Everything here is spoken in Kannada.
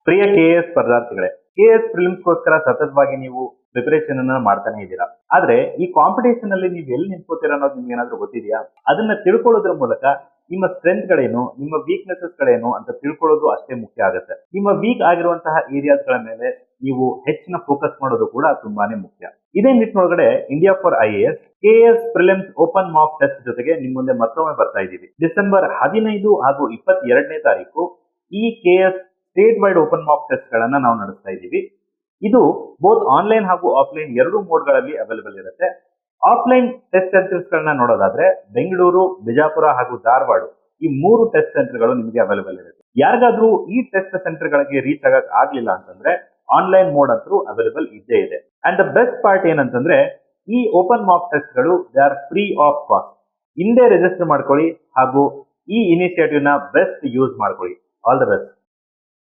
ಪ್ರಿಯ ಕೆಎಎಸ್ ಸ್ಪರ್ಧಾರ್ಥಿಗಳೇ, ಕೆಎಎಸ್ ಪ್ರಿಲಿಮ್ಸ್ಗೋಸ್ಕರ ಸತತವಾಗಿ ನೀವು ಪ್ರಿಪರೇಷನ್ ಅನ್ನ ಮಾಡ್ತಾನೆ ಇದ್ದೀರಾ. ಆದ್ರೆ ಈ ಕಾಂಪಿಟೇಷನ್ ಅಲ್ಲಿ ನೀವು ಎಲ್ಲಿ ನಿಂತ್ಕೋತೀರಾ ಅನ್ನೋದು ನಿಮ್ಗೆ ಏನಾದ್ರೂ ಗೊತ್ತಿದೆಯಾ? ಅದನ್ನ ತಿಳ್ಕೊಳ್ಳೋದ್ರ ಮೂಲಕ ನಿಮ್ಮ ಸ್ಟ್ರೆಂತ್ ಗಳೇನು, ನಿಮ್ಮ ವೀಕ್ನೆಸಸ್ ಗಳೇನು ಅಂತ ತಿಳ್ಕೊಳ್ಳೋದು ಅಷ್ಟೇ ಮುಖ್ಯ ಆಗುತ್ತೆ. ನಿಮ್ಮ ವೀಕ್ ಆಗಿರುವಂತಹ ಏರಿಯಾಸ್ ಗಳ ಮೇಲೆ ನೀವು ಹೆಚ್ಚಿನ ಫೋಕಸ್ ಮಾಡೋದು ಕೂಡ ತುಂಬಾನೇ ಮುಖ್ಯ. ಇದೇ ನಿಟ್ಟಿನೊಳಗಡೆ India for IAS KAS prelims open mock test ಜೊತೆಗೆ ನಿಮ್ ಮುಂದೆ ಮತ್ತೊಮ್ಮೆ ಬರ್ತಾ ಇದ್ದೀವಿ. ಡಿಸೆಂಬರ್ 15 ಹಾಗೂ 22ನೇ ತಾರೀಕು ಈ KAS state wide open mock test ಗಳನ್ನ ನಾವು ನಡೆಸ್ತಾ ಇದ್ದೀವಿ. ಇದು ಬೋತ್ ಆನ್ಲೈನ್ ಹಾಗೂ ಆಫ್ಲೈನ್ ಎರಡು ಮೋಡ್ ಗಳಲ್ಲಿ ಅವೈಲೇಬಲ್ ಇರುತ್ತೆ. ಆಫ್ಲೈನ್ ಟೆಸ್ಟ್ ಸೆಂಟರ್ಸ್ ಗಳನ್ನ ನೋಡೋದಾದ್ರೆ ಬೆಂಗಳೂರು, ಬಿಜಾಪುರ ಹಾಗೂ ಧಾರವಾಡ ಈ 3 ಟೆಸ್ಟ್ ಸೆಂಟರ್ ಗಳು ನಿಮಗೆ ಅವೈಲೇಬಲ್ ಇರುತ್ತೆ. ಯಾರಿಗಾದ್ರೂ ಈ ಟೆಸ್ಟ್ ಸೆಂಟರ್ ಗಳಿಗೆ ರೀಚ್ ಆಗಕ್ ಆಗ್ಲಿಲ್ಲ ಅಂತಂದ್ರೆ ಆನ್ಲೈನ್ ಮೋಡ್ ಅಂತೂ ಅವೈಲೇಬಲ್ ಇದ್ದೇ ಇದೆ. ಅಂಡ್ ದ ಬೆಸ್ಟ್ ಪಾರ್ಟ್ ಏನಂತಂದ್ರೆ ಈ ಓಪನ್ ಮಾಕ್ ಟೆಸ್ಟ್ ಗಳು they are free of cost. ಹಿಂದೆ ರಿಜಿಸ್ಟರ್ ಮಾಡ್ಕೊಳ್ಳಿ ಹಾಗೂ ಈ ಇನಿಷಿಯೇಟಿವ್ ನ ಬೆಸ್ಟ್ ಯೂಸ್ ಮಾಡ್ಕೊಳ್ಳಿ. All the best.